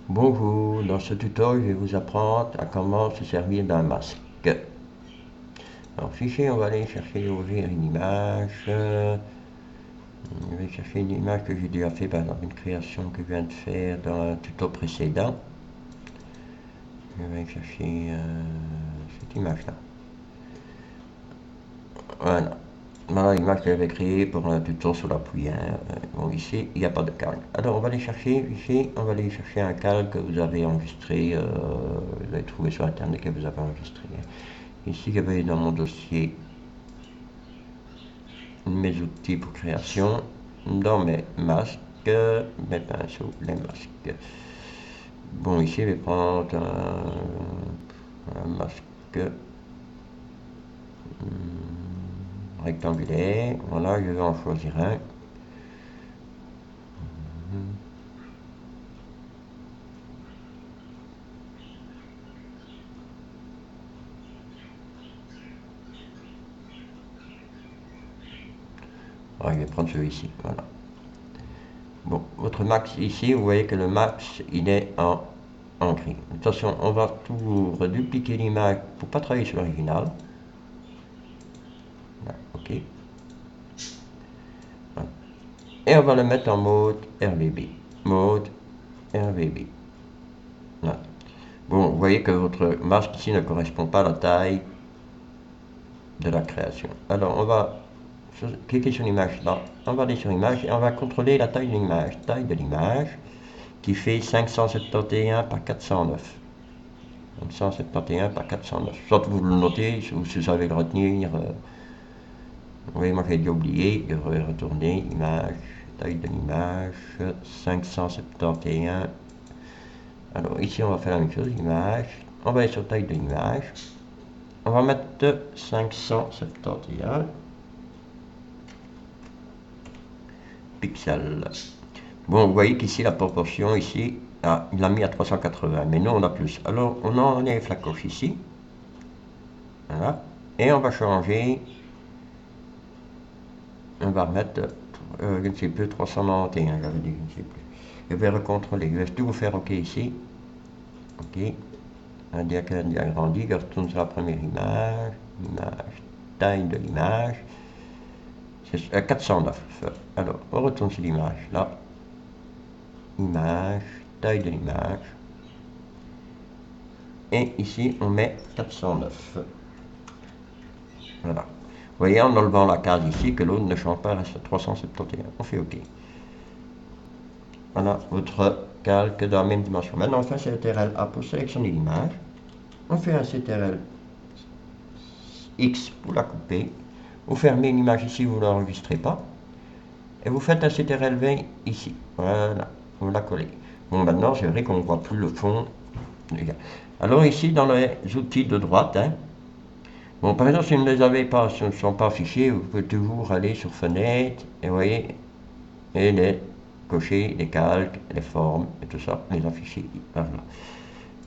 Bonjour, dans ce tuto, je vais vous apprendre à comment se servir d'un masque. Alors, fichier, on va aller chercher, ouvrir une image. Je vais chercher une image que j'ai déjà fait, par exemple, une création que je viens de faire dans un tuto précédent. Je vais chercher cette image-là. Voilà. Voilà l'image que j'avais créée pour un tuto sur la pluie. Bon, ici, il n'y a pas de calque. Alors, on va aller chercher, ici, on va aller chercher un calque que vous avez enregistré, vous avez trouvé sur Internet que vous avez enregistré. Ici, je vais dans mon dossier, mes outils pour création, dans mes masques, mes pinceaux, les masques. Bon, ici, je vais prendre un masque rectangulaire. Voilà, je vais en choisir un. Je vais prendre celui-ci. Voilà. Bon, votre max ici, vous voyez que le max, il est en gris. Attention, on va toujours dupliquer l'image pour pas travailler sur l'original. OK. Voilà. Et on va le mettre en mode RGB. Mode RGB. Voilà. Bon, vous voyez que votre masque ici ne correspond pas à la taille de la création. Alors, on va cliquer sur l'image là. On va aller sur l'image et on va contrôler la taille de l'image. Taille de l'image qui fait 571 par 409. 571 par 409. Soit vous le notez, ou si vous savez le retenir. Vous voyez, moi j'ai déjà oublié. Je vais retourner. Image, taille de l'image, 571. Alors ici, on va faire la même chose. Image. On va aller sur taille de l'image. On va mettre 571 pixels. Bon, vous voyez qu'ici, la proportion, ici, il l'a mis à 380, mais nous, on a plus. Alors, on enlève la coche ici. Voilà. Et on va changer. On va remettre, je ne sais plus, 391, j'avais dit, je ne sais plus. Je vais recontrôler. Je vais tout vous faire OK ici. OK. Un diagramme agrandi. Je retourne sur la première image. Image. Taille de l'image. C'est 409. Alors, on retourne sur l'image. Là. Image. Taille de l'image. Et ici, on met 409. Voilà. Vous voyez, en enlevant la case ici, que l'autre ne change pas, reste à 371. On fait OK. Voilà votre calque dans la même dimension. Maintenant, on fait un CTRL-A pour sélectionner l'image. On fait un CTRL-X pour la couper. Vous fermez l'image ici, vous ne l'enregistrez pas. Et vous faites un CTRL-V ici. Voilà, vous la collez. Bon, maintenant, c'est vrai qu'on ne voit plus le fond. Alors ici, dans les outils de droite, bon, par exemple, si vous ne les avez pas, si ne sont pas affichés, vous pouvez toujours aller sur Fenêtre, et vous voyez, et les cocher les calques, les formes, et tout ça, les afficher. Voilà.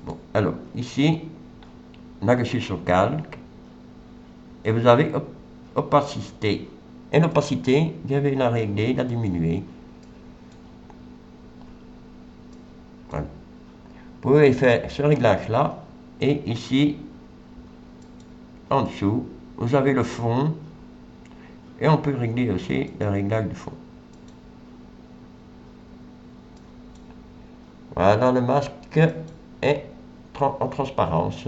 Bon, alors, ici, là, je suis sur calque, et vous avez opacité. Et l'opacité, je vais la régler, la diminuer. Voilà. Vous pouvez faire ce réglage-là, et ici, en dessous, vous avez le fond, et on peut régler aussi le réglage du fond. Voilà, le masque est en transparence.